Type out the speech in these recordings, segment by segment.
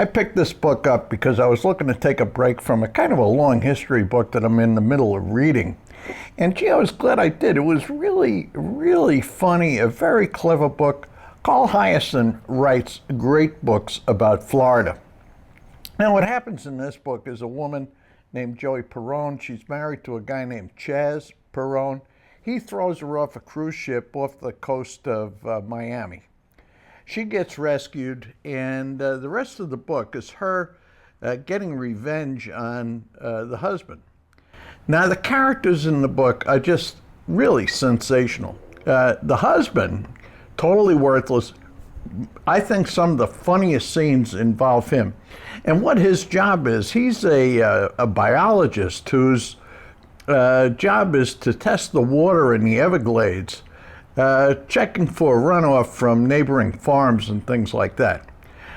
I picked this book up because I was looking to take a break from a kind of a long history book that I'm in the middle of reading. And gee, I was glad I did. It was really, really funny, a very clever book. Carl Hiaasen writes great books about Florida. Now, what happens in this book is a woman named Joey Perrone. She's married to a guy named Chaz Perrone. He throws her off a cruise ship off the coast of Miami. She gets rescued, and the rest of the book is her getting revenge on the husband. Now, the characters in the book are just really sensational. The husband, totally worthless. I think some of the funniest scenes involve him. And what his job is, he's a biologist whose job is to test the water in the Everglades, checking for runoff from neighboring farms and things like that.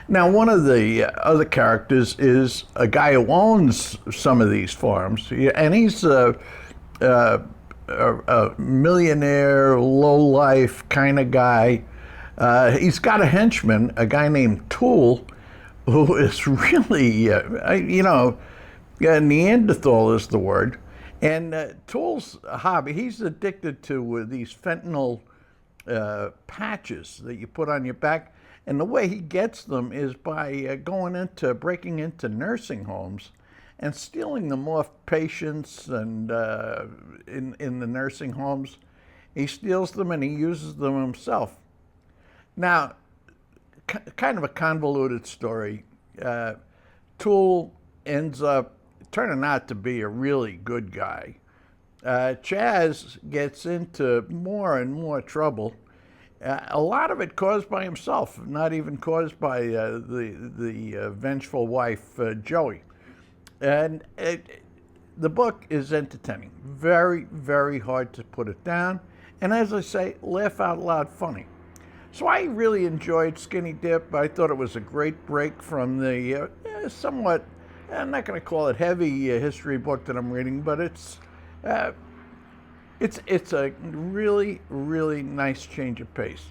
Now, one of the other characters is a guy who owns some of these farms, and he's a millionaire, low-life kind of guy. He's got a henchman, a guy named Tool, who is really, Neanderthal is the word. And Tool's hobby, he's addicted to these fentanyl patches that you put on your back. And the way he gets them is by breaking into nursing homes and stealing them off patients and in the nursing homes. He steals them and he uses them himself. Now, kind of a convoluted story. Tool ends up turning out to be a really good guy. Chaz gets into more and more trouble. A lot of it caused by himself, not even caused by the vengeful wife, Joey. And the book is entertaining. Very, very hard to put it down. And as I say, laugh out loud funny. So I really enjoyed Skinny Dip. I thought it was a great break from the somewhat, I'm not going to call it heavy history book that I'm reading, but it's a really, really nice change of pace.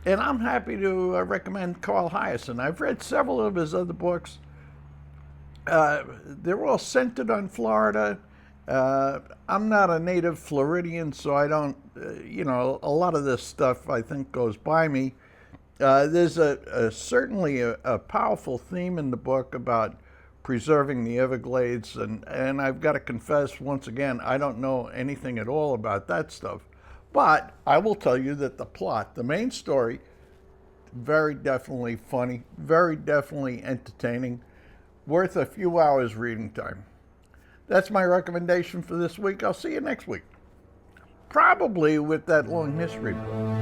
And I'm happy to recommend Carl Hiaasen. I've read several of his other books. They're all centered on Florida. I'm not a native Floridian, so I don't, a lot of this stuff I think goes by me. There's certainly a powerful theme in the book about preserving the Everglades, and I've got to confess once again, I don't know anything at all about that stuff. But I will tell you that the plot, the main story, very definitely funny, very definitely entertaining, worth a few hours reading time. That's my recommendation for this week. I'll see you next week. Probably with that long history book.